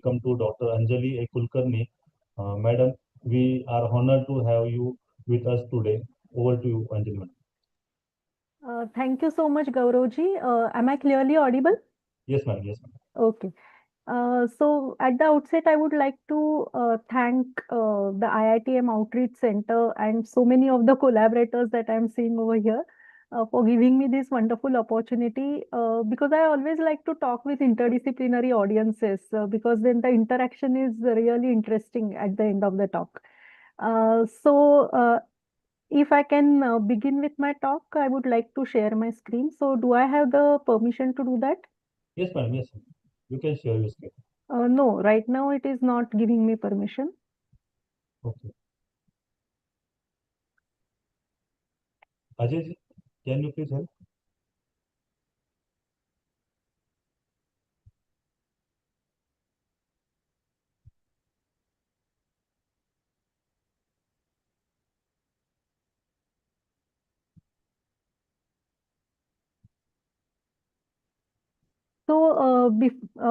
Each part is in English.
welcome to Dr. Anjali A. Kulkarni. Madam, we are honored to have you with us today. Over to you, Anjali, madam. Thank you so much, Gauravji. Am I clearly audible? Yes, madam. Yes, madam. Okay. So at the outset, I would like to thank the IITM Outreach Center and so many of the collaborators that I'm seeing over here for giving me this wonderful opportunity. Because I always like to talk with interdisciplinary audiences because then the interaction is really interesting at the end of the talk. So if I can begin with my talk, I would like to share my screen. So do I have the permission to do that? Yes, madam. Yes, madam. You can share your screen. No, right now it is not giving me permission. Okay. Ajay, ji, can you please help? So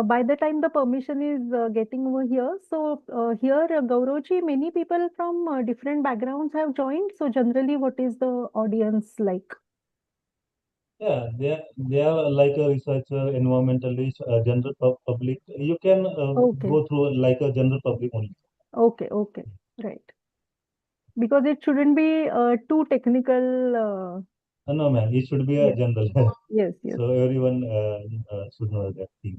by the time the permission is getting over here, so here, Gauravji, many people from different backgrounds have joined. So generally, what is the audience like? Yeah, they are like a researcher, environmentalist, general public. You can Okay, go through like a general public only. okay, okay, right. Because it shouldn't be too technical. No, ma'am. It should be a Yes, general. yes, yes. So everyone should know that thing.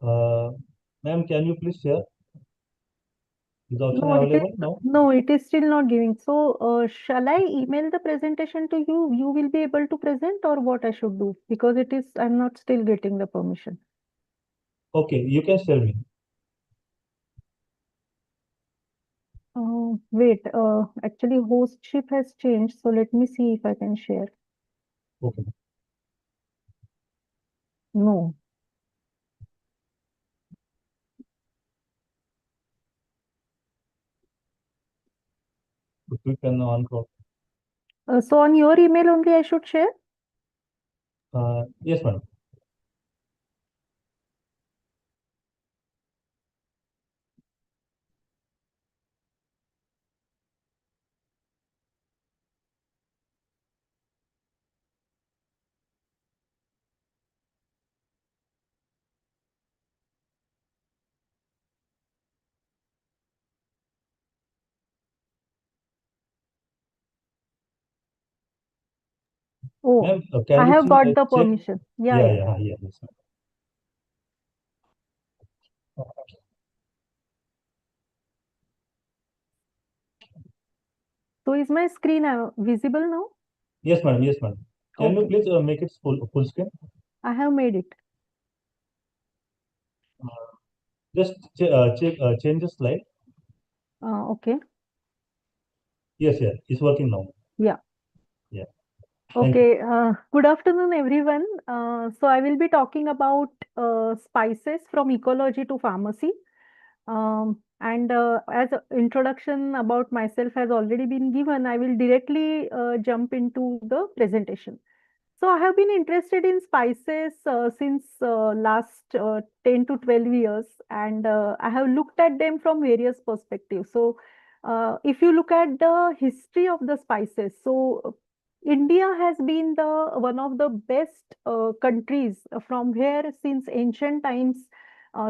Uh, Ma'am, can you please share? Is the option No, it is available now? no, it is still not giving. So, shall I email the presentation to you? You will be able to present, or what I should do? Because it is, I'm not still getting the permission. Okay, you can share me. Wait, actually, hostship has changed. So let me see if I can share. Okay. No. So click on call. So on your email only, I should share. Yes, madam. Oh, Ma'am, I can you have see got the check? permission. Yeah, Yeah, yeah. yeah, yeah. Yes, ma'am. So is my screen visible now? Yes, madam. Yes, madam. Can you Okay, please make it full screen? I have made it. Uh, just change the slide. Okay. Yes, yeah, it's working now. Yeah. Yeah. Thank you. Okay, good afternoon, everyone. So I will be talking about spices from ecology to pharmacy. And as an introduction about myself has already been given, I will directly jump into the presentation. So I have been interested in spices since last 10 to 12 years, and I have looked at them from various perspectives. So If you look at the history of the spices, so India has been the one of the best countries from where since ancient times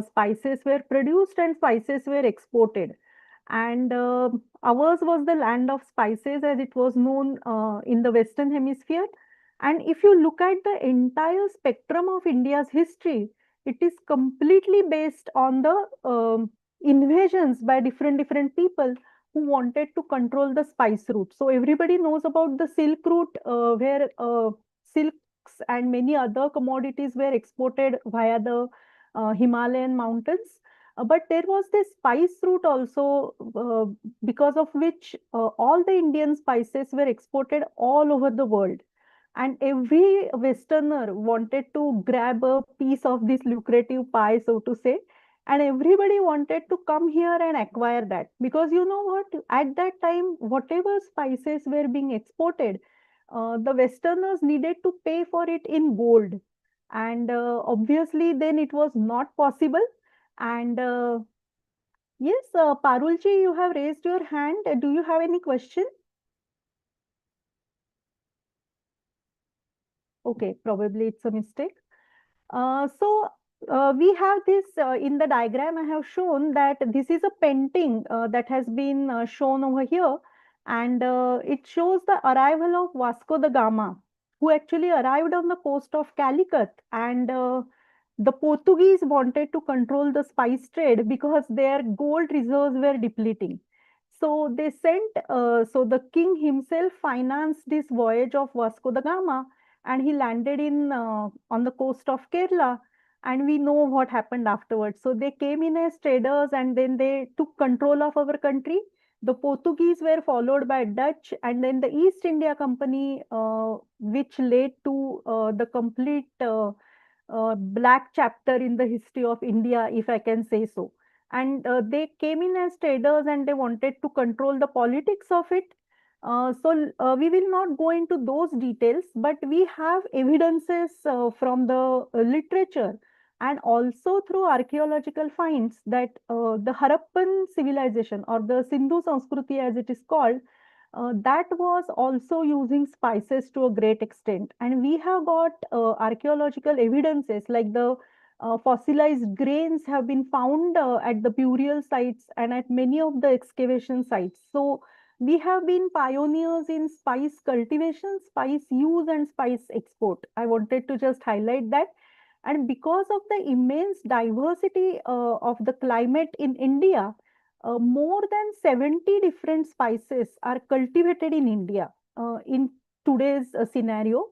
spices were produced and spices were exported. And ours was the land of spices as it was known in the Western Hemisphere. And if you look at the entire spectrum of India's history, it is completely based on the invasions by different people who wanted to control the spice route. So everybody knows about the Silk Route, where silks and many other commodities were exported via the Himalayan mountains. But there was this spice route also, because of which all the Indian spices were exported all over the world. And every Westerner wanted to grab a piece of this lucrative pie, so to say, and everybody wanted to come here and acquire that, because you know what, at that time whatever spices were being exported, the Westerners needed to pay for it in gold. And obviously then it was not possible. And yes, Parulji, you have raised your hand. Do you have any question? Okay, probably it's a mistake. We have this in the diagram. I have shown that this is a painting that has been shown over here, and it shows the arrival of Vasco da Gama, who actually arrived on the coast of Calicut. And the Portuguese wanted to control the spice trade because their gold reserves were depleting. So they sent, so the king himself financed this voyage of Vasco da Gama, and he landed in on the coast of Kerala. And we know what happened afterwards. So they came in as traders, and then they took control of our country. The Portuguese were followed by Dutch, and then the East India Company, which led to the complete black chapter in the history of India, if I can say so. And they came in as traders, and they wanted to control the politics of it. We will not go into those details, but we have evidences from the literature and also through archaeological finds that the Harappan civilization, or the Sindhu Sanskriti as it is called, that was also using spices to a great extent. And we have got archaeological evidences like the fossilized grains have been found at the burial sites and at many of the excavation sites. So we have been pioneers in spice cultivation, spice use, and spice export. I wanted to just highlight that. And because of the immense diversity of the climate in India, more than 70 different spices are cultivated in India in today's scenario.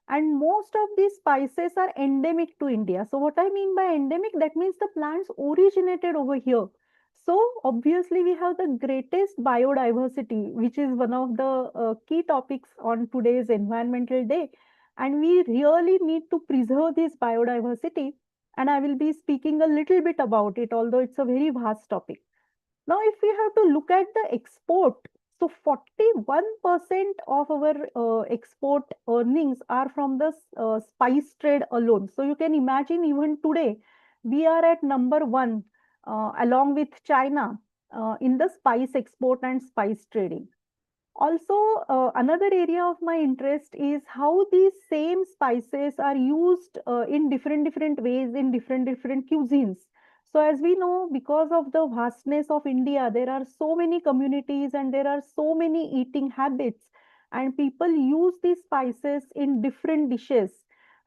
And most of these spices are endemic to India. So, what I mean by endemic, that means the plants originated over here. So, obviously, we have the greatest biodiversity, which is one of the key topics on today's Environmental Day. And we really need to preserve this biodiversity. And I will be speaking a little bit about it, although it's a very vast topic. Now, if we have to look at the export, so 41% of our export earnings are from the spice trade alone. So you can imagine even today, we are at number one along with China in the spice export and spice trading. Also, another area of my interest is how these same spices are used in different ways in different cuisines. So, as we know, because of the vastness of India, there are so many communities and there are so many eating habits, and people use these spices in different dishes.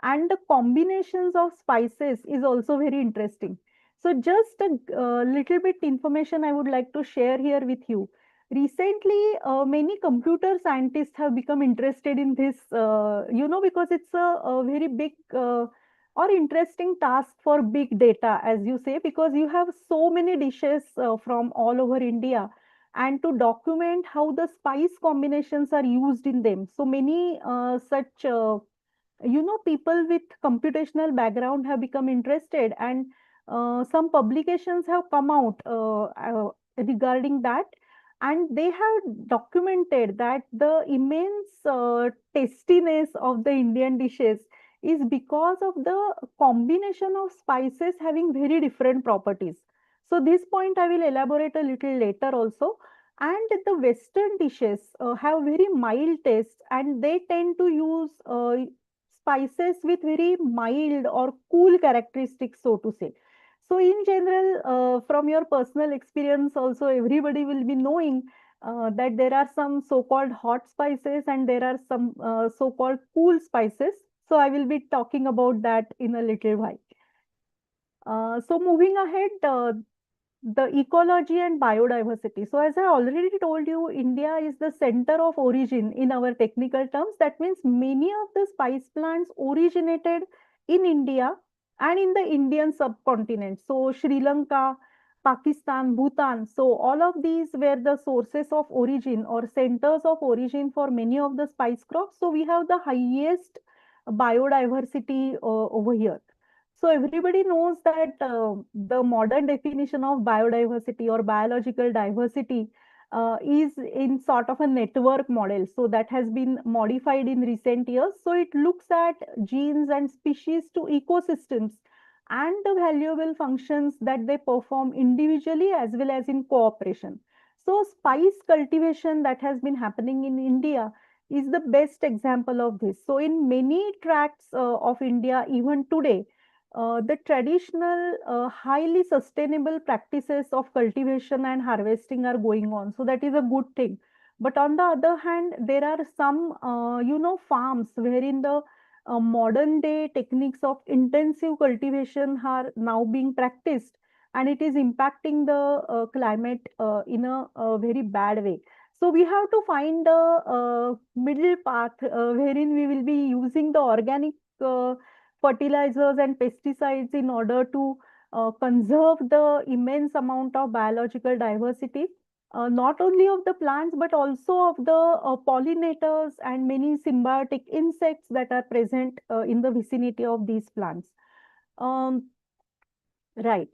And the combinations of spices is also very interesting. So, just a little bit information I would like to share here with you. Recently, many computer scientists have become interested in this, because it's a very big or interesting task for big data, as you say, because you have so many dishes from all over India, and to document how the spice combinations are used in them. So many such, people with computational background have become interested, and some publications have come out regarding that, and they have documented that the immense tastiness of the Indian dishes is because of the combination of spices having very different properties. So this point I will elaborate a little later also. And the Western dishes have very mild taste, and they tend to use spices with very mild or cool characteristics, so to say. So, in general, from your personal experience, also everybody will be knowing that there are some so-called hot spices and there are some so-called cool spices. So, I will be talking about that in a little while. So, moving ahead, the ecology and biodiversity. So, as I already told you, India is the center of origin in our technical terms. That means many of the spice plants originated in India and in the Indian subcontinent. So, Sri Lanka, Pakistan, Bhutan. So, all of these were the sources of origin or centers of origin for many of the spice crops. So, we have the highest biodiversity over here. So everybody knows that the modern definition of biodiversity or biological diversity is in sort of a network model. So that has been modified in recent years. So it looks at genes and species to ecosystems and the valuable functions that they perform individually as well as in cooperation. So spice cultivation that has been happening in India is the best example of this. So in many tracts of India, even today, the traditional, highly sustainable practices of cultivation and harvesting are going on. So that is a good thing. But on the other hand, there are some, farms wherein the modern day techniques of intensive cultivation are now being practiced, and it is impacting the climate in a very bad way. So we have to find the middle path wherein we will be using the organic fertilizers and pesticides in order to conserve the immense amount of biological diversity, not only of the plants but also of the pollinators and many symbiotic insects that are present in the vicinity of these plants. Um, Right.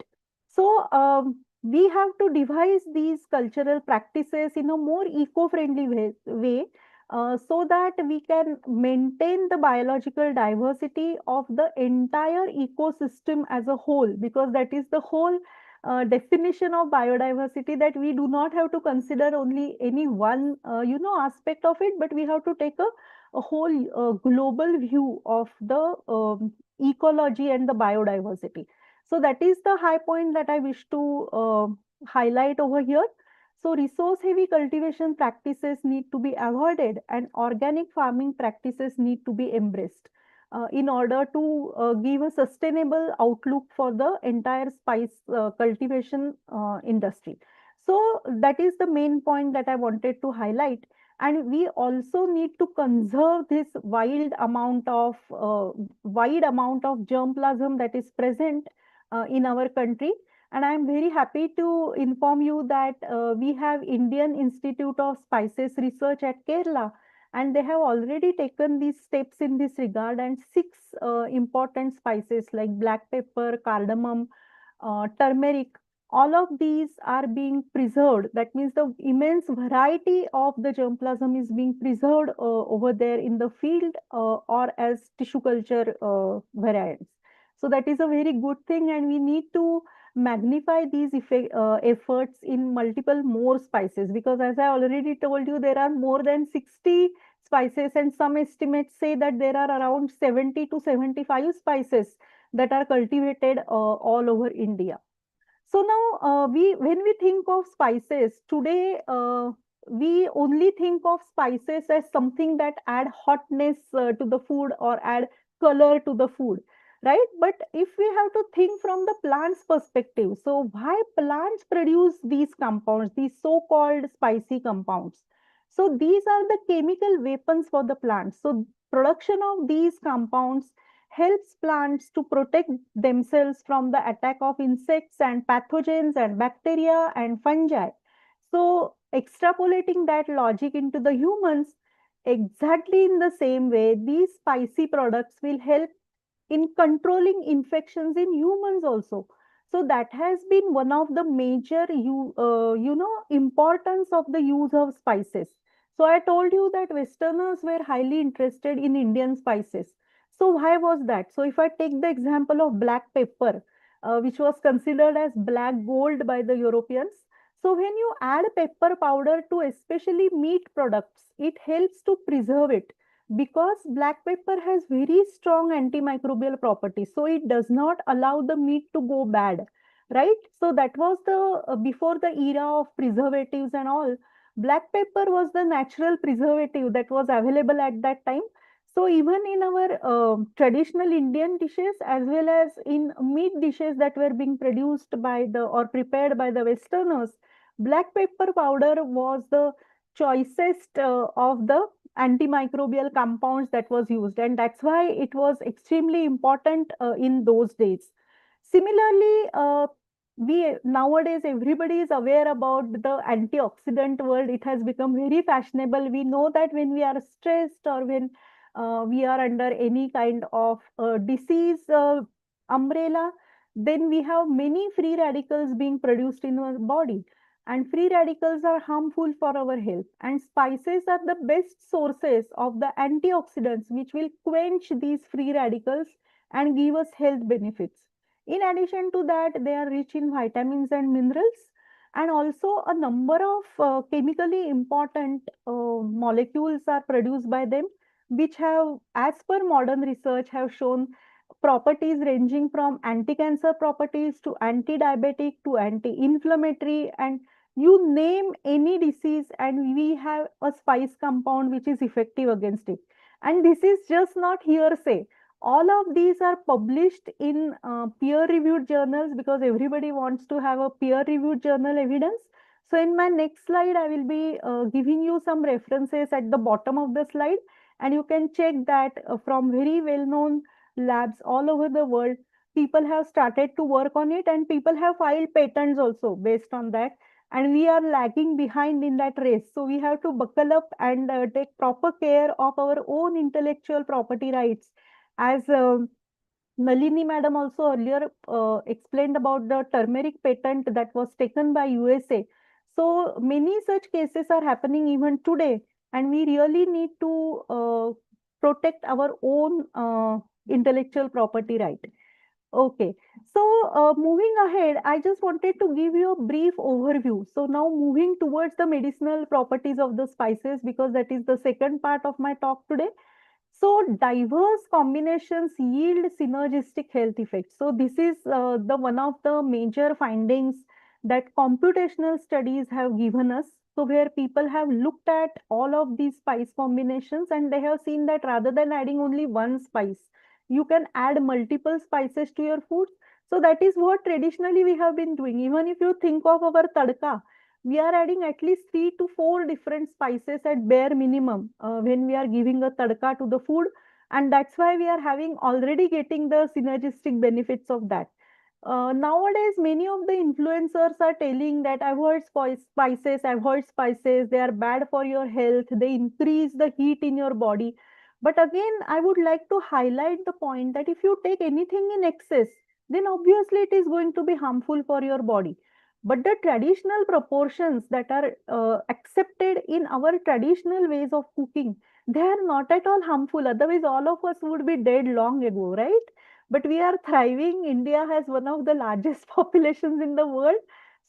So we have to devise these cultural practices in a more eco-friendly way so that we can maintain the biological diversity of the entire ecosystem as a whole, because that is the whole definition of biodiversity, that we do not have to consider only any one aspect of it, but we have to take a whole global view of the ecology and the biodiversity. So that is the high point that I wish to highlight over here. So resource heavy cultivation practices need to be avoided and organic farming practices need to be embraced in order to give a sustainable outlook for the entire spice cultivation industry. So that is the main point that I wanted to highlight. And we also need to conserve this wide amount of germplasm that is present in our country. And I'm very happy to inform you that we have Indian Institute of Spices Research at Kerala, and they have already taken these steps in this regard. And six important spices like black pepper, cardamom, turmeric, all of these are being preserved. That means the immense variety of the germplasm is being preserved over there in the field or as tissue culture variants. So that is a very good thing, and we need to magnify these efforts in multiple more spices, because as I already told you, there are more than 60 spices, and some estimates say that there are around 70 to 75 spices that are cultivated all over India. So now, when we think of spices today, we only think of spices as something that add hotness to the food or add color to the food, right? But if we have to think from the plant's perspective, so why plants produce these compounds, these so-called spicy compounds? So these are the chemical weapons for the plants. So production of these compounds helps plants to protect themselves from the attack of insects and pathogens and bacteria and fungi. So, extrapolating that logic into the humans, exactly in the same way, these spicy products will help in controlling infections in humans also. So that has been one of the major importance of the use of spices. So I told you that Westerners were highly interested in Indian spices. So why was that? So if I take the example of black pepper, which was considered as black gold by the Europeans, So when you add pepper powder to especially meat products, it helps to preserve it because black pepper has very strong antimicrobial properties. So it does not allow the meat to go bad, right? So that was the before the era of preservatives and all. Black pepper was the natural preservative that was available at that time. So even in our traditional Indian dishes as well as in meat dishes that were being produced by the or prepared by the Westerners, black pepper powder was the choicest of the antimicrobial compounds that was used, and that's why it was extremely important in those days. Similarly, we nowadays everybody is aware about the antioxidant world. It has become very fashionable. We know that when we are stressed or when we are under any kind of disease umbrella, then we have many free radicals being produced in our body, and free radicals are harmful for our health, and spices are the best sources of the antioxidants which will quench these free radicals and give us health benefits. In addition to that, they are rich in vitamins and minerals, and also a number of chemically important molecules are produced by them, which have, as per modern research, have shown properties ranging from anti-cancer properties to anti-diabetic to anti-inflammatory, and you name any disease and we have a spice compound which is effective against it. And this is just not hearsay. All of these are published in peer-reviewed journals because everybody wants to have a peer-reviewed journal evidence. So in my next slide, I will be giving you some references at the bottom of the slide, and you can check that from very well-known labs all over the world. People have started to work on it, and people have filed patents also based on that. And we are lagging behind in that race. So we have to buckle up and take proper care of our own intellectual property rights. As Nalini madam also earlier explained about the turmeric patent that was taken by USA. So many such cases are happening even today, and we really need to protect our own intellectual property right. Okay, so moving ahead, I just wanted to give you a brief overview. So now moving towards the medicinal properties of the spices, because that is the second part of my talk today. So diverse combinations yield synergistic health effects. So this is the one of the major findings that computational studies have given us. So where people have looked at all of these spice combinations and they have seen that rather than adding only one spice, you can add multiple spices to your food. So that is what traditionally we have been doing. Even if you think of our tadka, we are adding at least 3 to 4 different spices at bare minimum when we are giving a tadka to the food, and that's why we are having already getting the synergistic benefits of that. Nowadays many of the influencers are telling that avoid spices, they are bad for your health, they increase the heat in your body. But again, I would like to highlight the point that if you take anything in excess, then obviously it is going to be harmful for your body. But the traditional proportions that are accepted in our traditional ways of cooking, they are not at all harmful. Otherwise, all of us would be dead long ago, right? But we are thriving. India has one of the largest populations in the world.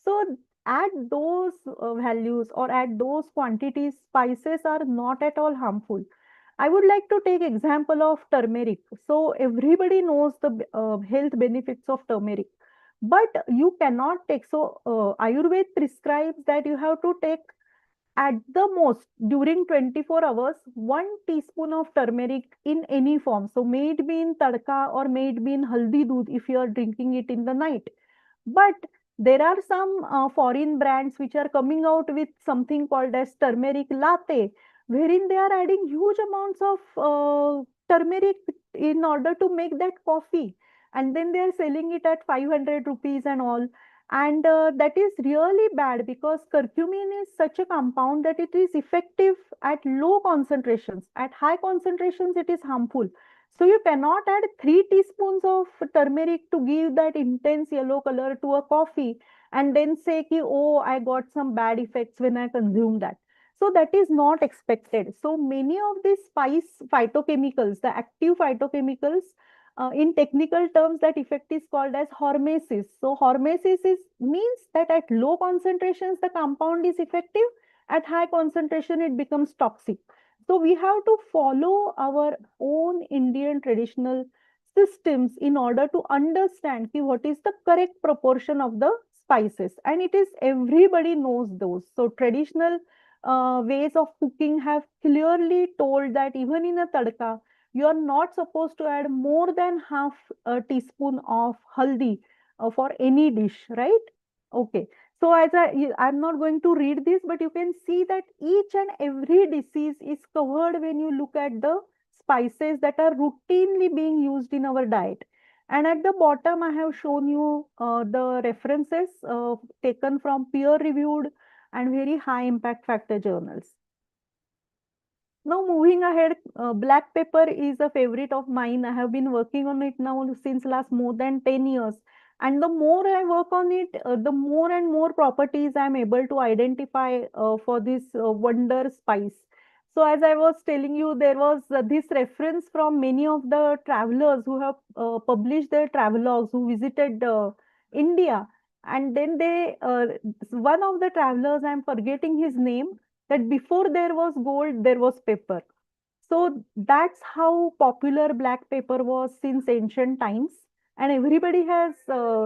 So at those values or at those quantities, spices are not at all harmful. I would like to take example of turmeric. So everybody knows the health benefits of turmeric, but you cannot take. So Ayurveda prescribes that you have to take at the most during 24 hours 1 teaspoon of turmeric in any form. So may it be in tadka or may it be in haldi doodh if you are drinking it in the night. But there are some foreign brands which are coming out with something called as turmeric latte, wherein they are adding huge amounts of turmeric in order to make that coffee. And then they are selling it at 500 rupees and all. And that is really bad because curcumin is such a compound that it is effective at low concentrations. At high concentrations, it is harmful. So you cannot add 3 teaspoons of turmeric to give that intense yellow color to a coffee and then say ki, oh, I got some bad effects when I consume that. So that is not expected. So many of these spice phytochemicals, the active phytochemicals, In technical terms, that effect is called as hormesis. So hormesis means that at low concentrations, the compound is effective. At high concentration, it becomes toxic. So we have to follow our own Indian traditional systems in order to understand what is the correct proportion of the spices. And it is everybody knows those. So traditional ways of cooking have clearly told that even in a tadka, you are not supposed to add more than half a teaspoon of haldi for any dish, right? Okay. So I'm not going to read this, but you can see that each and every disease is covered when you look at the spices that are routinely being used in our diet. And at the bottom, I have shown you the references taken from peer-reviewed and very high impact factor journals. Now, moving ahead, black pepper is a favorite of mine. I have been working on it now since last more than 10 years. And the more I work on it, the more and more properties I'm able to identify for this wonder spice. So, as I was telling you, there was this reference from many of the travelers who have published their travelogues who visited India. And then one of the travelers, I'm forgetting his name, that before there was gold, there was pepper. So that's how popular black pepper was since ancient times, and everybody has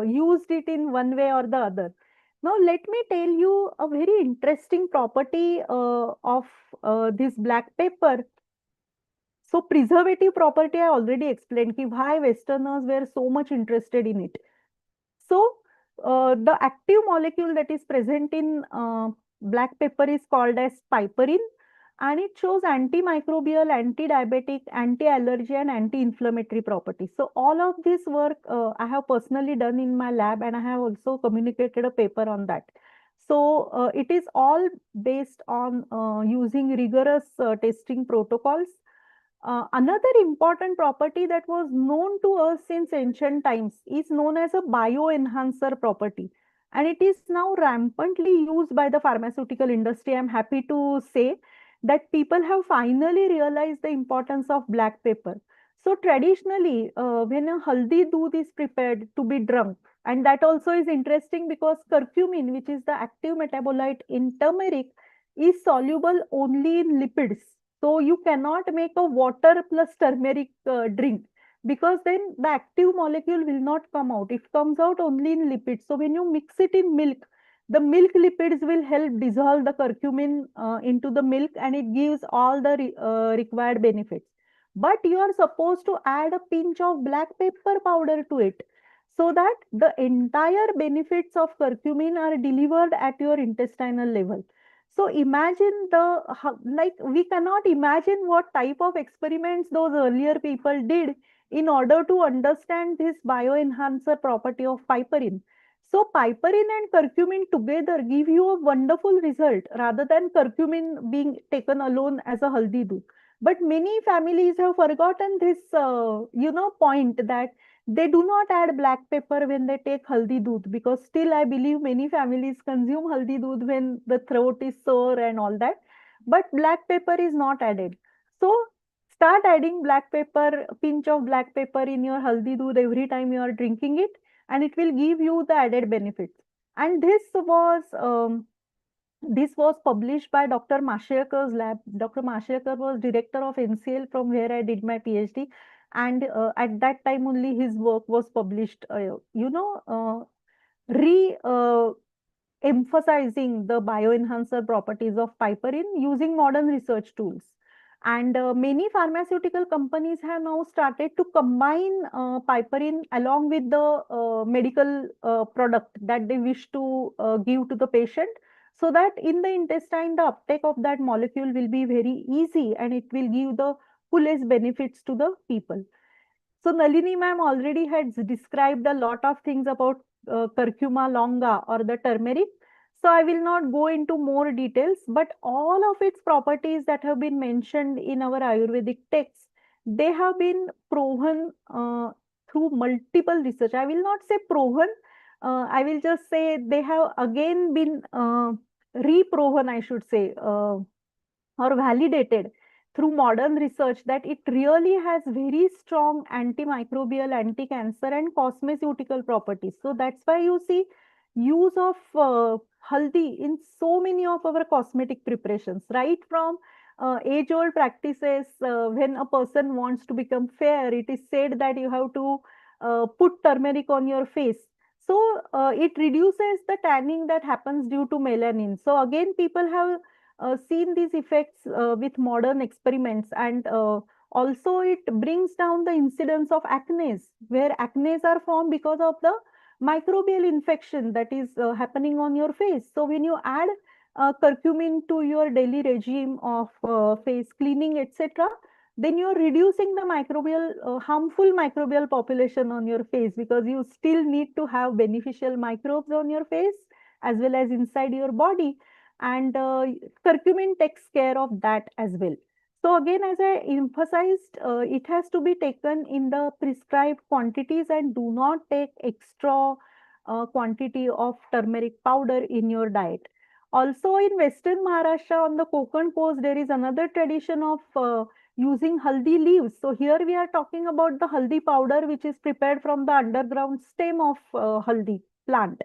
used it in one way or the other. Now, let me tell you a very interesting property of this black pepper. So, preservative property, I already explained ki why Westerners were so much interested in it. So, the active molecule that is present in black pepper is called as piperine, and it shows antimicrobial, anti-diabetic, anti-allergy, and anti-inflammatory properties. So, all of this work I have personally done in my lab, and I have also communicated a paper on that. So, it is all based on using rigorous testing protocols. Another important property that was known to us since ancient times is known as a bioenhancer property. And it is now rampantly used by the pharmaceutical industry. I'm happy to say that people have finally realized the importance of black pepper. So traditionally, when a haldi doodh is prepared to be drunk, and that also is interesting because curcumin, which is the active metabolite in turmeric, is soluble only in lipids. So you cannot make a water plus turmeric drink, because then the active molecule will not come out. It comes out only in lipids. So when you mix it in milk, the milk lipids will help dissolve the curcumin into the milk, and it gives all the required benefits. But you are supposed to add a pinch of black pepper powder to it, so that the entire benefits of curcumin are delivered at your intestinal level. So imagine like we cannot imagine what type of experiments those earlier people did in order to understand this bioenhancer property of piperine. So piperine and curcumin together give you a wonderful result rather than curcumin being taken alone as a haldi doodh. But many families have forgotten this, point that they do not add black pepper when they take haldi doodh, because still I believe many families consume haldi doodh when the throat is sore and all that. But black pepper is not added. So start adding black pepper, pinch of black pepper in your haldi doodh every time you are drinking it, and it will give you the added benefits. And this was published by Dr. Mashekar's lab. Dr. Mashekar was director of NCL from where I did my PhD. And at that time only his work was published, re emphasizing the bioenhancer properties of piperine using modern research tools. And many pharmaceutical companies have now started to combine piperine along with the medical product that they wish to give to the patient, so that in the intestine, the uptake of that molecule will be very easy and it will give the fullest benefits to the people. So Nalini ma'am already had described a lot of things about curcuma longa or the turmeric. So I will not go into more details, but all of its properties that have been mentioned in our Ayurvedic texts, they have been proven through multiple research. I will not say proven, I will just say they have again been reproven, I should say, or validated, through modern research that it really has very strong antimicrobial, anti-cancer and cosmeceutical properties. So that's why you see use of haldi in so many of our cosmetic preparations, right from age-old practices. When a person wants to become fair, it is said that you have to put turmeric on your face. So it reduces the tanning that happens due to melanin. So again, people have seen these effects with modern experiments, and also it brings down the incidence of acne, where acne are formed because of the microbial infection that is happening on your face. So when you add curcumin to your daily regime of face cleaning, etc., then you're reducing the microbial harmful microbial population on your face, because you still need to have beneficial microbes on your face as well as inside your body, and curcumin takes care of that as well. So again, as I emphasized, it has to be taken in the prescribed quantities, and do not take extra quantity of turmeric powder in your diet. Also in Western Maharashtra on the Konkan coast, there is another tradition of using haldi leaves. So here we are talking about the haldi powder, which is prepared from the underground stem of haldi plant.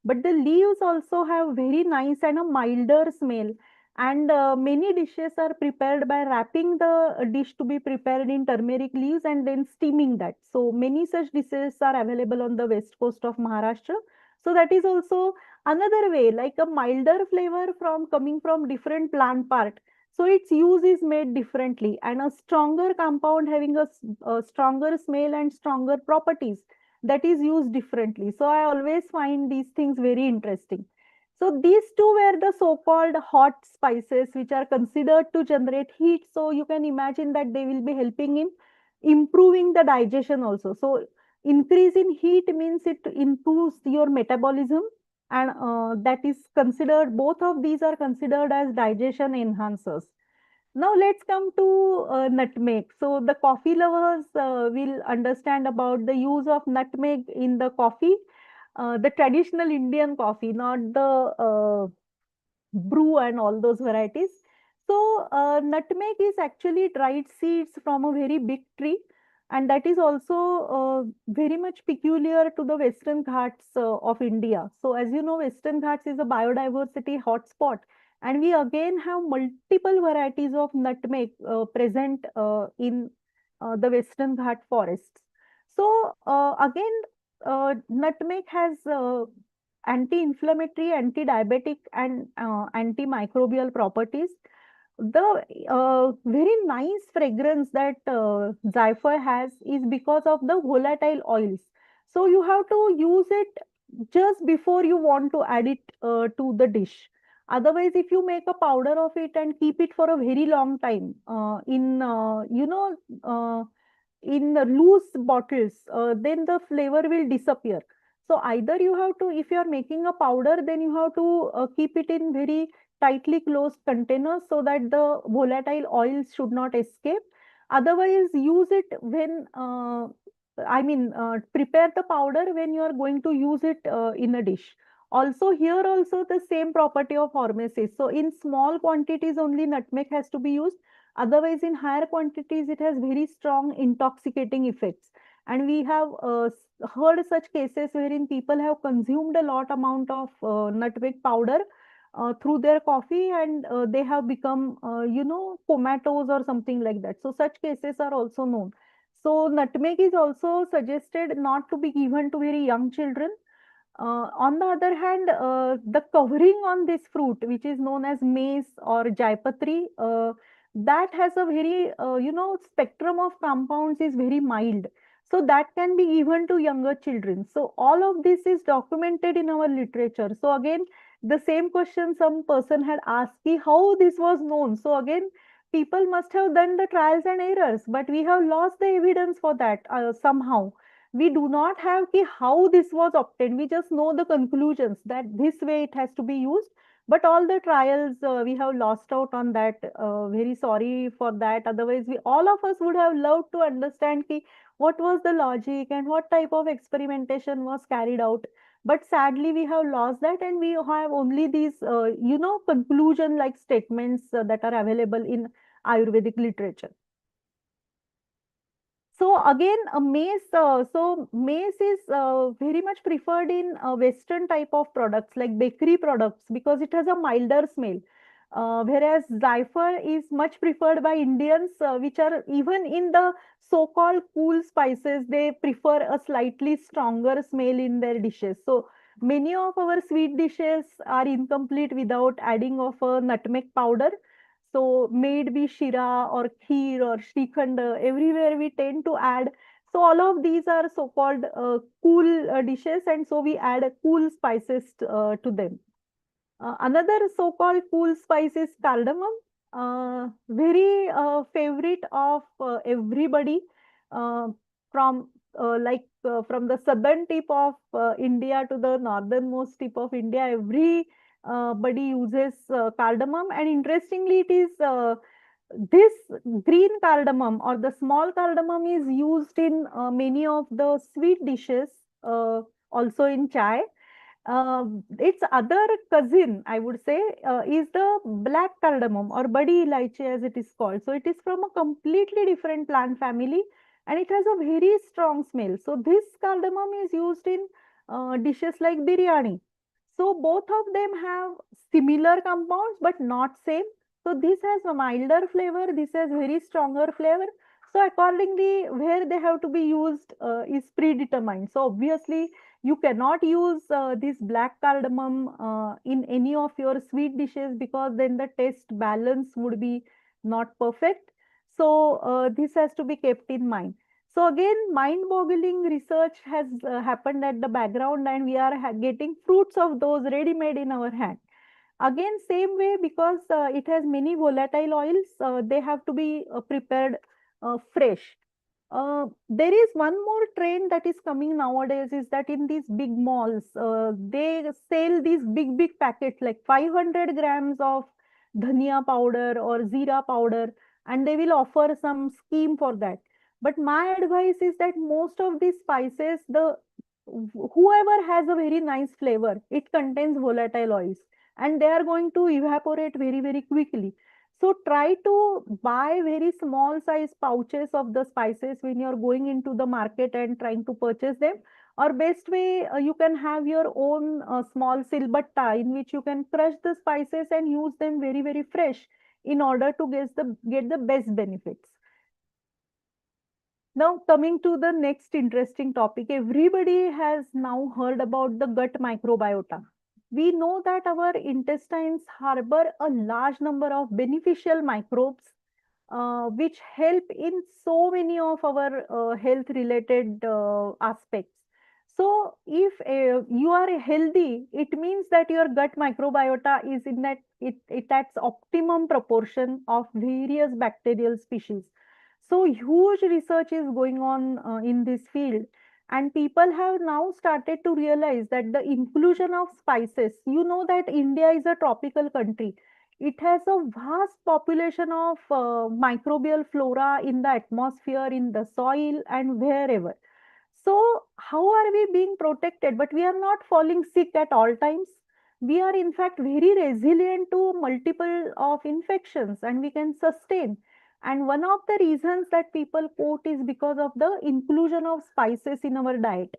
But the leaves also have very nice and a milder smell. And many dishes are prepared by wrapping the dish to be prepared in turmeric leaves and then steaming that. So many such dishes are available on the west coast of Maharashtra. So that is also another way, like a milder flavor from coming from different plant part. So its use is made differently, and a stronger compound having a stronger smell and stronger properties, that is used differently. So I always find these things very interesting. So these two were the so-called hot spices which are considered to generate heat. So you can imagine that they will be helping in improving the digestion also. So increase in heat means it improves your metabolism, and that is considered, both of these are considered as digestion enhancers. Now let's come to nutmeg. So the coffee lovers will understand about the use of nutmeg in the coffee, the traditional Indian coffee, not the brew and all those varieties. So nutmeg is actually dried seeds from a very big tree, and that is also very much peculiar to the Western Ghats of India. So as you know, Western Ghats is a biodiversity hotspot, and we again have multiple varieties of nutmeg present in the Western Ghat forests. So again, nutmeg has anti-inflammatory, anti-diabetic, and antimicrobial properties. The very nice fragrance that Zaifar has is because of the volatile oils. So you have to use it just before you want to add it to the dish. Otherwise, if you make a powder of it and keep it for a very long time in in loose bottles, then the flavor will disappear. So either you have to, if you are making a powder, then you have to keep it in very tightly closed containers so that the volatile oils should not escape. Otherwise, use it when, prepare the powder when you are going to use it in a dish. Also, here also the same property of hormesis. So in small quantities only nutmeg has to be used. Otherwise, in higher quantities, it has very strong intoxicating effects. And we have heard such cases wherein people have consumed a lot amount of nutmeg powder through their coffee, and they have become, comatose or something like that. So such cases are also known. So nutmeg is also suggested not to be given to very young children. On the other hand, the covering on this fruit, which is known as mace or jaipatri, that has a very, spectrum of compounds is very mild. So that can be given to younger children. So all of this is documented in our literature. So again, the same question some person had asked, ki how this was known. So again, people must have done the trials and errors, but we have lost the evidence for that somehow. We do not have ki how this was obtained. We just know the conclusions that this way it has to be used. But all the trials, we have lost out on that. Very sorry for that. Otherwise, we all of us would have loved to understand ki what was the logic and what type of experimentation was carried out. But sadly, we have lost that, and we have only these, conclusion like statements that are available in Ayurvedic literature. So again, maize is very much preferred in Western type of products like bakery products because it has a milder smell. Whereas Zaifar is much preferred by Indians, which are even in the so-called cool spices, they prefer a slightly stronger smell in their dishes. So many of our sweet dishes are incomplete without adding of a nutmeg powder. So may it be shira or kheer or shrikhand, everywhere we tend to add. So all of these are so-called cool dishes, and so we add cool spices to them. Another so-called cool spice is cardamom, very favorite of everybody uh, from from the southern tip of India to the northernmost tip of India. Everybody uses cardamom, and interestingly, it is this green cardamom or the small cardamom is used in many of the sweet dishes, also in chai. Its other cousin, I would say, is the black cardamom or badi elaichi as it is called. So it is from a completely different plant family and it has a very strong smell. So this cardamom is used in dishes like biryani. So both of them have similar compounds but not same. So this has a milder flavor, this has very stronger flavor. So accordingly, where they have to be used is predetermined. So obviously, you cannot use this black cardamom in any of your sweet dishes because then the taste balance would be not perfect. So this has to be kept in mind. So again, mind-boggling research has happened at the background, and we are getting fruits of those ready-made in our hand. Again, same way, because it has many volatile oils, they have to be prepared fresh. There is one more trend that is coming nowadays is that in these big malls, they sell these big packets like 500 grams of dhania powder or zira powder, and they will offer some scheme for that. But my advice is that most of these spices, the whoever has a very nice flavor, it contains volatile oils, and they are going to evaporate very quickly. So try to buy very small size pouches of the spices when you're going into the market and trying to purchase them. Or best way, you can have your own small silbatta in which you can crush the spices and use them very fresh in order to get the best benefits. Now, coming to the next interesting topic, everybody has now heard about the gut microbiota. We know that our intestines harbor a large number of beneficial microbes which help in so many of our health related aspects. So, if you are healthy, it means that your gut microbiota is in that it at optimum proportion of various bacterial species. So, huge research is going on in this field, and people have now started to realize that the inclusion of spices, you know that India is a tropical country, it has a vast population of microbial flora in the atmosphere, in the soil, and wherever. So, how are we being protected? But we are not falling sick at all times. We are, in fact, very resilient to multiple of infections, and we can sustain. And one of the reasons that people quote is because of the inclusion of spices in our diet.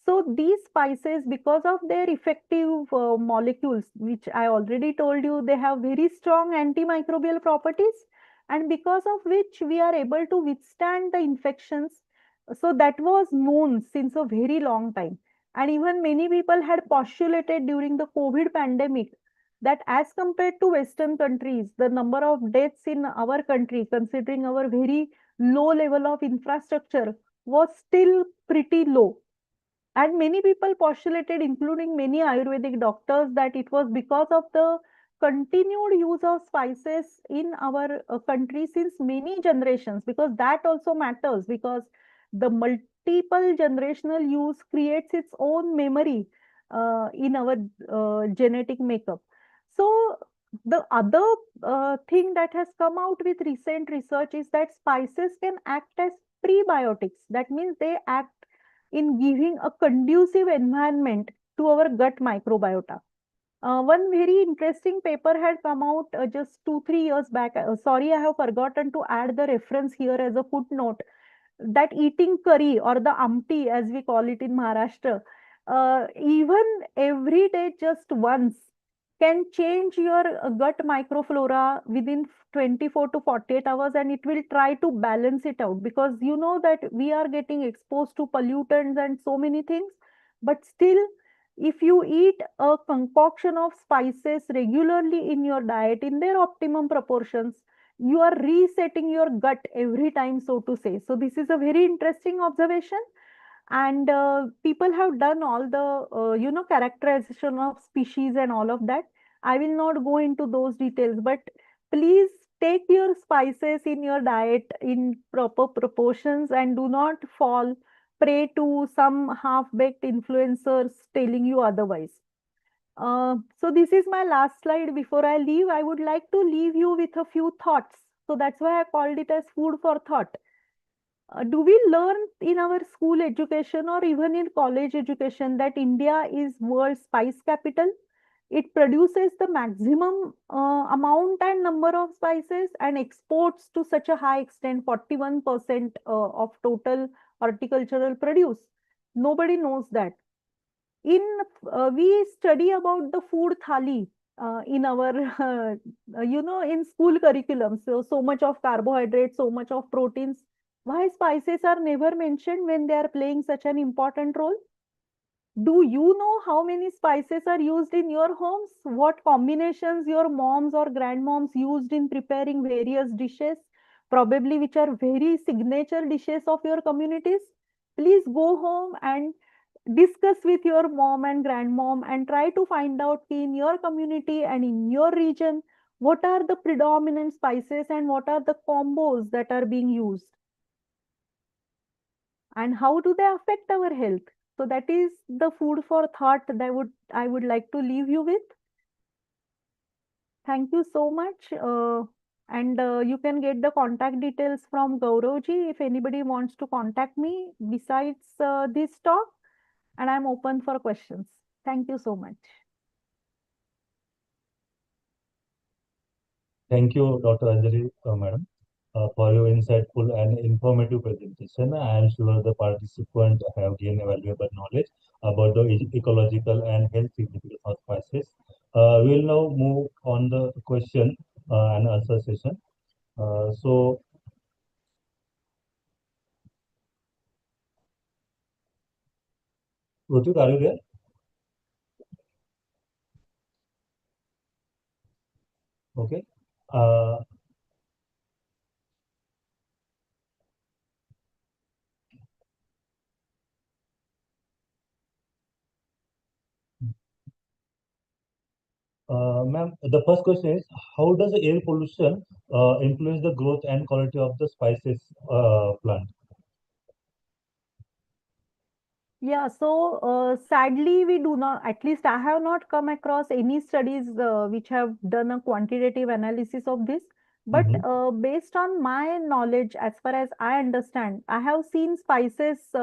So these spices, because of their effective molecules, which I already told you, they have very strong antimicrobial properties, and because of which we are able to withstand the infections. So that was known since a very long time. And even many people had postulated during the COVID pandemic that as compared to Western countries, the number of deaths in our country, considering our very low level of infrastructure, was still pretty low. And many people postulated, including many Ayurvedic doctors, that it was because of the continued use of spices in our country since many generations, because that also matters, because the multiple generational use creates its own memory in our genetic makeup. So, the other thing that has come out with recent research is that spices can act as prebiotics. That means they act in giving a conducive environment to our gut microbiota. One very interesting paper had come out just 2, 3 years back. Sorry, I have forgotten to add the reference here as a footnote. That eating curry or the amti, as we call it in Maharashtra, even every day just once can change your gut microflora within 24 to 48 hours, and it will try to balance it out, because you know that we are getting exposed to pollutants and so many things, but still, if you eat a concoction of spices regularly in your diet in their optimum proportions, you are resetting your gut every time, so to say. So this is a very interesting observation, and people have done all the characterization of species and all of that. I will not go into those details, but please take your spices in your diet in proper proportions and do not fall prey to some half-baked influencers telling you otherwise. So this is my last slide. Before I leave, I would like to leave you with a few thoughts. So that's why I called it as food for thought. Do we learn in our school education or even in college education that India is world spice capital? It produces the maximum amount and number of spices and exports to such a high extent, 41% of total horticultural produce. Nobody knows that. In We study about the food thali in our in school curriculum. So much of carbohydrates, so much of proteins. Why spices are never mentioned when they are playing such an important role? Do you know how many spices are used in your homes? What combinations your moms or grandmoms used in preparing various dishes, probably which are very signature dishes of your communities? Please go home and discuss with your mom and grandmom and try to find out in your community and in your region what are the predominant spices and what are the combos that are being used, and how do they affect our health. So that is the food for thought that I would like to leave you with. Thank you so much. And you can get the contact details from Gauravji if anybody wants to contact me besides this talk, and I'm open for questions. Thank you so much. Thank you, Dr. Anjali, madam, for your insightful and informative presentation. I am sure the participants have gained valuable knowledge about the ecological and health significance of spices. We will now move on the question and answer session. So, Rutik, are you there? Okay. Uh, Ma'am, the first question is, how does air pollution influence the growth and quality of the spices plant? Yeah, so sadly, we do not, at least I have not come across any studies which have done a quantitative analysis of this. But Mhm. based on my knowledge, as far as I understand, I have seen spices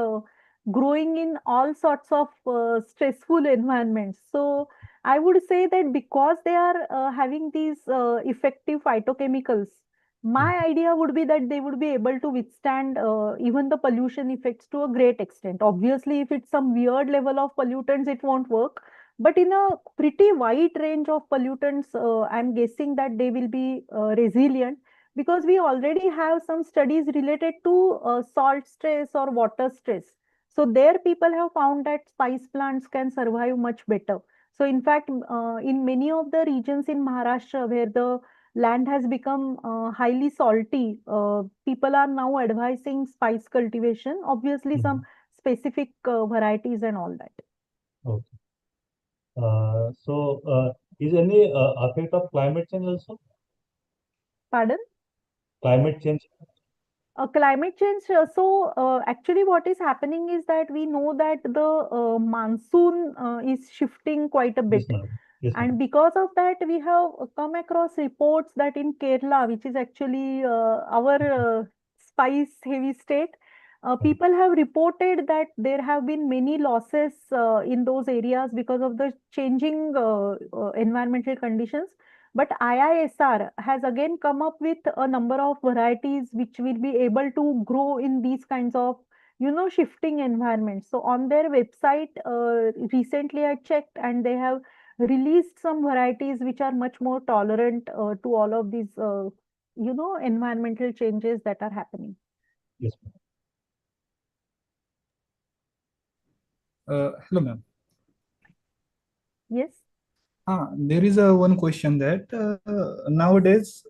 growing in all sorts of stressful environments. So I would say that because they are having these effective phytochemicals, my idea would be that they would be able to withstand even the pollution effects to a great extent. Obviously, if it's some weird level of pollutants, it won't work. But in a pretty wide range of pollutants, I'm guessing that they will be resilient, because we already have some studies related to salt stress or water stress. So there people have found that spice plants can survive much better. So in fact, in many of the regions in Maharashtra where the land has become highly salty, people are now advising spice cultivation, obviously some Mhm. specific varieties and all that. Okay. Is any effect of climate change also? Pardon? Climate change? Climate change. Actually, what is happening is that we know that the monsoon is shifting quite a Yes, bit. madam. Yes, And madam. because of that, we have come across reports that in Kerala, which is actually our spice heavy state, People have reported that there have been many losses in those areas because of the changing environmental conditions. But IISR has again come up with a number of varieties which will be able to grow in these kinds of, shifting environments. So on their website, recently I checked, and they have released some varieties which are much more tolerant to all of these, environmental changes that are happening. Yes, ma'am. Hello, ma'am. Yes. There is one question that nowadays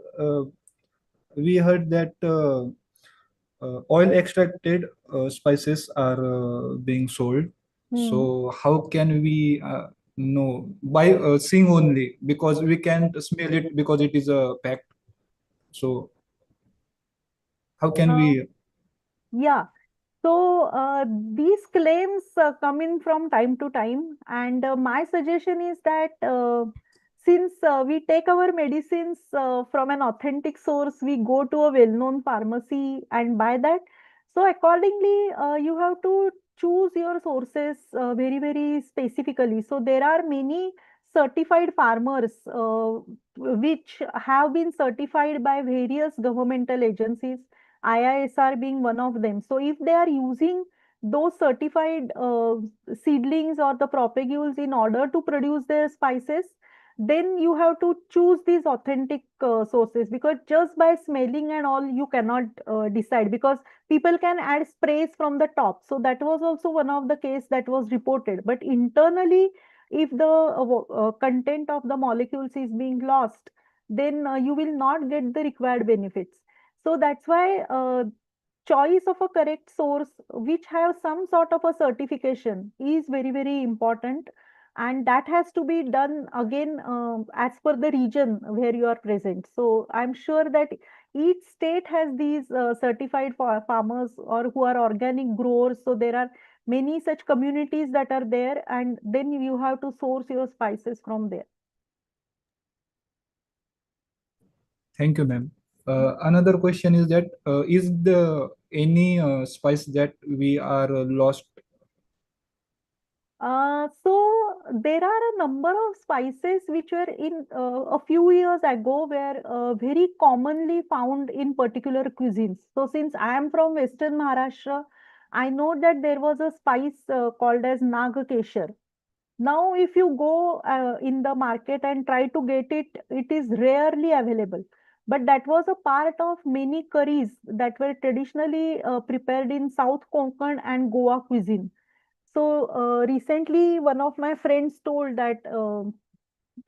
we heard that oil extracted spices are being sold. Hmm. So how can we know by seeing only, because we can't smell it because it is a packed. So how can Uh, we? yeah. So these claims come in from time to time, and my suggestion is that since we take our medicines from an authentic source, we go to a well-known pharmacy and buy that. So accordingly, you have to choose your sources very, very specifically. So there are many certified farmers which have been certified by various governmental agencies, IISR being one of them. So if they are using those certified seedlings or the propagules in order to produce their spices, then you have to choose these authentic sources, because just by smelling and all you cannot decide, because people can add sprays from the top. So that was also one of the case that was reported. But internally, if the content of the molecules is being lost, then you will not get the required benefits. So that's why choice of a correct source which have some sort of a certification is very, very important. And that has to be done again as per the region where you are present. So I'm sure that each state has these certified farmers or who are organic growers. So there are many such communities that are there, and then you have to source your spices from there. Thank you, ma'am. Another question is that is the any spice that we are lost? So there are a number of spices which were in a few years ago were very commonly found in particular cuisines. So since I am from Western Maharashtra, I know that there was a spice called as Nagakeshar. Now, if you go in the market and try to get it, it is rarely available. But that was a part of many curries that were traditionally prepared in South Konkan and Goa cuisine. So recently, one of my friends told that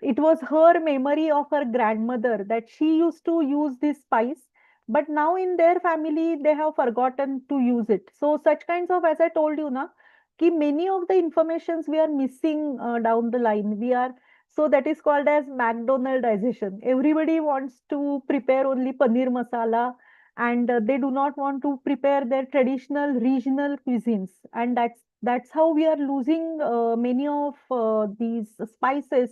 it was her memory of her grandmother that she used to use this spice, but now in their family they have forgotten to use it. So such kinds of, as I told you na, ki many of the informations we are missing down the line. We are, so that is called as McDonaldization. Everybody wants to prepare only paneer masala, and they do not want to prepare their traditional regional cuisines, and that's how we are losing many of these spices,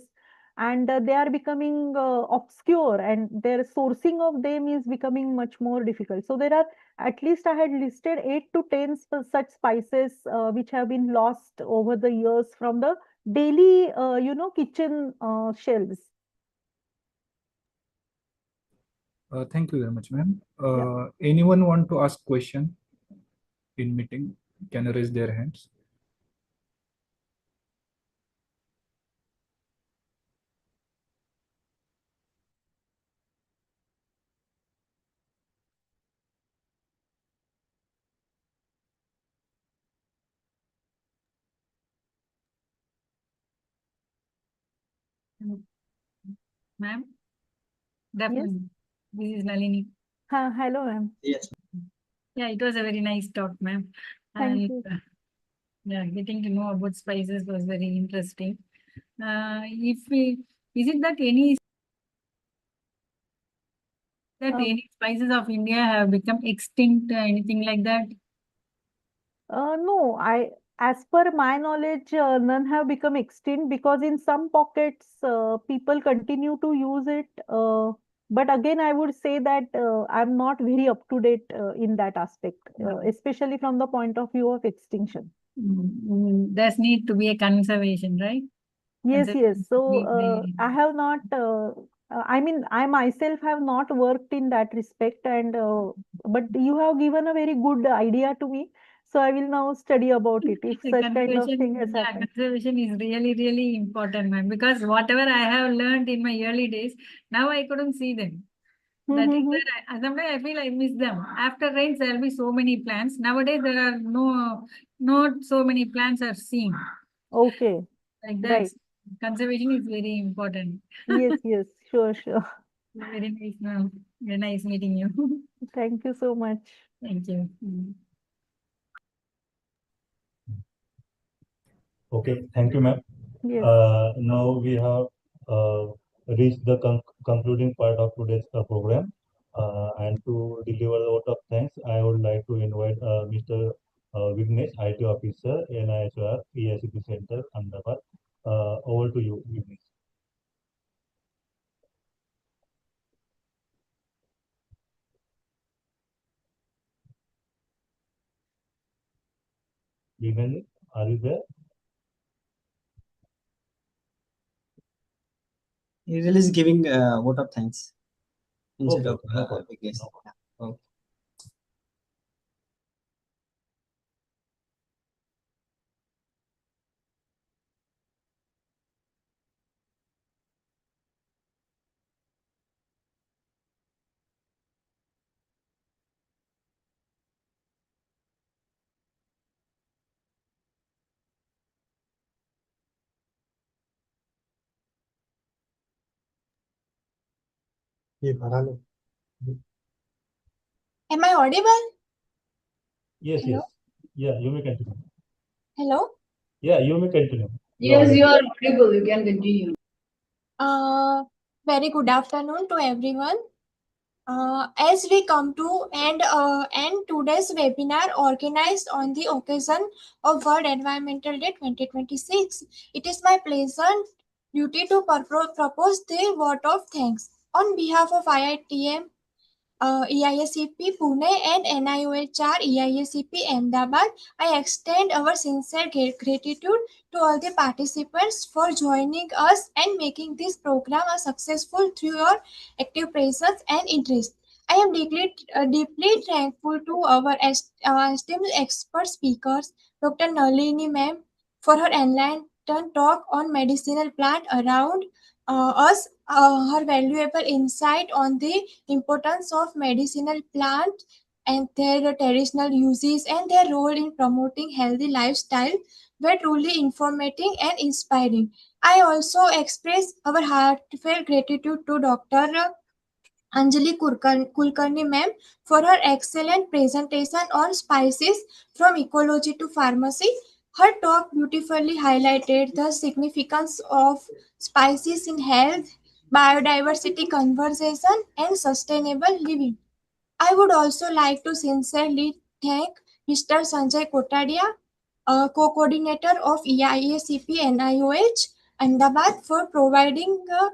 and they are becoming obscure, and their sourcing of them is becoming much more difficult. So there are, at least I had listed 8 to 10 such spices which have been lost over the years from the daily kitchen shelves. Thank you very much, ma'am. Yeah. Anyone want to ask question in meeting? Can raise their hands. Ma'am, Yes. definitely. This is Nalini. Hello, ma'am. Yeah, it was a very nice talk, ma'am. Thank And you. yeah, getting to know about spices was very interesting. If we, is it that Um, any spices of India have become extinct, anything like that? No, as per my knowledge, none have become extinct, because in some pockets, people continue to use it. But again, I would say that I'm not very up to date in that aspect, especially from the point of view of extinction. There's need to be a conservation, right? Yes, yes. Conservation So is I have not, I mean, I myself have not worked in that respect, and but you have given a very good idea to me. So I will now study about it if the such kind of thing has yeah, happened. conservation is really, really important, ma'am. Because whatever I have learned in my early days, now I couldn't see them. That is where sometimes I feel I miss them. After rains, there will be so many plants. Nowadays, there are not so many plants are seen. Okay, Like that, right. conservation is very important. Yes, yes, sure, sure. Very nice, ma'am. Very nice meeting you. Thank you so much. Thank you. Okay, thank you, ma'am. Yes. Now we have reached the concluding part of today's program. And to deliver the vote of thanks, I would like to invite Mr. Vignesh, IT Officer, NIHR, EICP Center, Ahmedabad. Over to you, Vignesh. Vignesh, are you there? He is giving vote of thanks instead Okay, of okay, no problem. Vignesh. No problem. Yeah. Okay. Am I audible? Yes, Hello? yes. Yeah, you may continue. Hello? Yeah, you may continue. Yes, you are audible. You can continue. Very good afternoon to everyone. As we come to end today's webinar organized on the occasion of World Environmental Day 2026, it is my pleasant duty to propose the vote of thanks on behalf of IITM, EISCP Pune and NIOHR EISCP Ahmedabad. I extend our sincere gratitude to all the participants for joining us and making this program a successful through your active presence and interest. I am deeply thankful to our esteemed expert speakers, Dr. Nalini ma'am, for her enlightened talk on medicinal plant around her valuable insight on the importance of medicinal plants and their traditional uses and their role in promoting healthy lifestyle were truly informative and inspiring. I also express our heartfelt gratitude to Dr. Anjali Kulkarni ma'am for her excellent presentation on spices from ecology to pharmacy. Her talk beautifully highlighted the significance of spices in health, biodiversity conservation, and sustainable living. I would also like to sincerely thank Mr. Sanjay Kotadia, co-coordinator of EIACP NIOH Ahmedabad, for providing a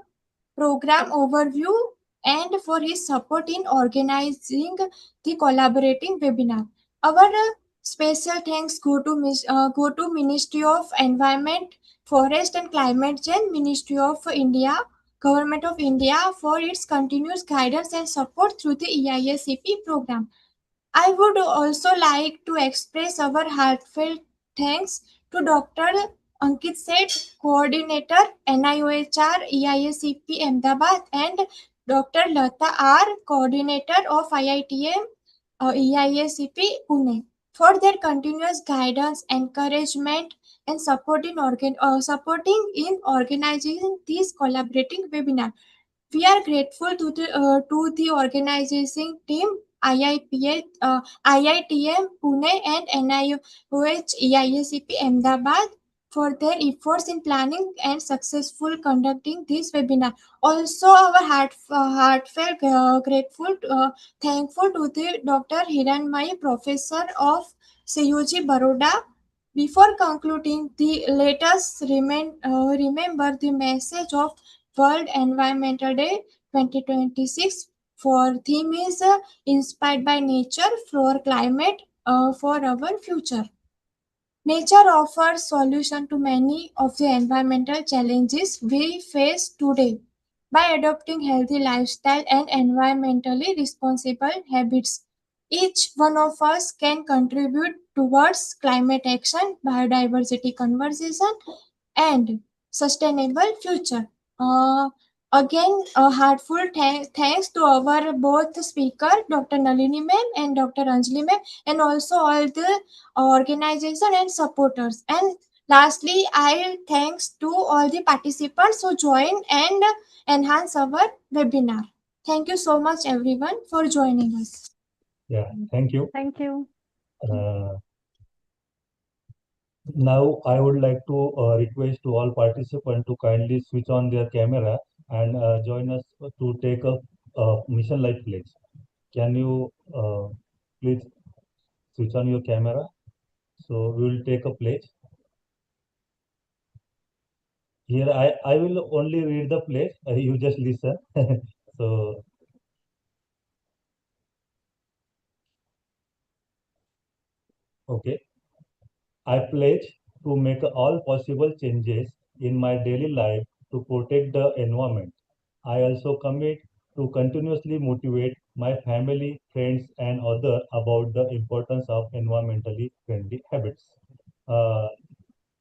program overview and for his support in organizing the collaborating webinar. Our special thanks go to Ministry of Environment, Forest and Climate Change, Ministry of India, Government of India for its continuous guidance and support through the EISCP program. I would also like to express our heartfelt thanks to Dr. Ankit Seth, Coordinator NIOHR EISCP Ahmedabad, and Dr. Lata R, Coordinator of IITM EISCP Pune, for their continuous guidance, encouragement, and supporting in organizing these collaborating webinars. We are grateful to the organizing team, IITM Pune and NIOH EISCP Ahmedabad for their efforts in planning and successful conducting this webinar. Also, our heartfelt thankful to the Dr. Hiranmai, Professor of CUG Baroda. Before concluding, let us remember the message of World Environmental Day 2026. For theme is inspired by nature for climate for our future. Nature offers solution to many of the environmental challenges we face today. By adopting healthy lifestyle and environmentally responsible habits, each one of us can contribute towards climate action, biodiversity conservation, and sustainable future. Again, a heartful thanks to our both speaker, Dr. Nalini ma'am and Dr. Anjali ma'am, and also all the organization and supporters. And lastly, I thanks to all the participants who joined and enhance our webinar. Thank you so much everyone for joining us. Yeah, thank you. Thank you. Now I would like to request to all participants to kindly switch on their camera and join us to take a mission life pledge. Can you please switch on your camera? So we will take a pledge. Here I will only read the pledge. You just listen. So okay. I pledge to make all possible changes in my daily life to protect the environment. I also commit to continuously motivate my family, friends, and others about the importance of environmentally friendly habits. Uh,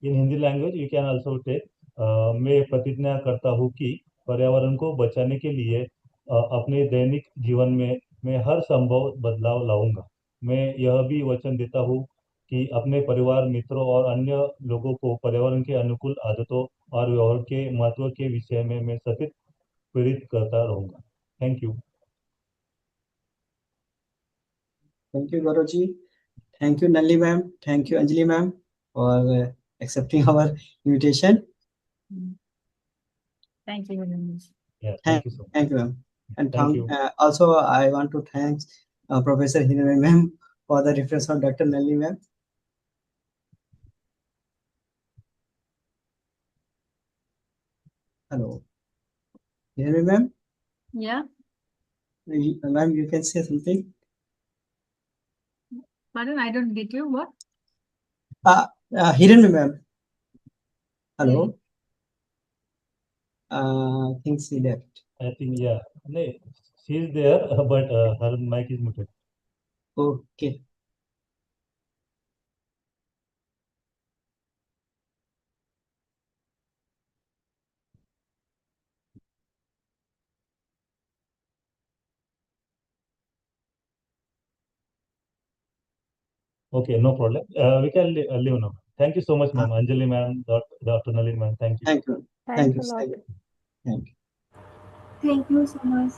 in Hindi language, you can also take मैं प्रतिज्ञा करता हूँ कि पर्यावरण को बचाने के लिए अपने दैनिक जीवन में मैं हर संभव बदलाव लाऊंगा। मैं यह भी वचन देता हूँ कि अपने परिवार, मित्रों और अन्य लोगों को पर्यावरण के अनुकूल आदतों और व्यवहार के महत्व के विषय में मैं सतत प्रेरित करता रहूंगा। Thank you. Thank you, Gaurav. Thank you, Nalini ma'am. Thank you, Anjali ma'am, for accepting our invitation. Thank you very much. Yeah, thank you so much. Thank you, ma'am. And Thank you. also, I want to thank Professor Hiname ma'am for the reference of Dr. Nalini ma'am. Hello. Hiname ma'am? Yeah. Ma'am, you can say something? Pardon, I don't get you. What? Hiranme ma'am. Hello. I think she left. I think, yeah. No, she is there, but her mic is muted. Okay. Okay, no problem. We can leave now. Thank you so much, ma'am. Anjali ma'am, Dr. Nalin ma'am. Thank you. Thank you. Thanks a you. lot. Thank you. Thank you so much.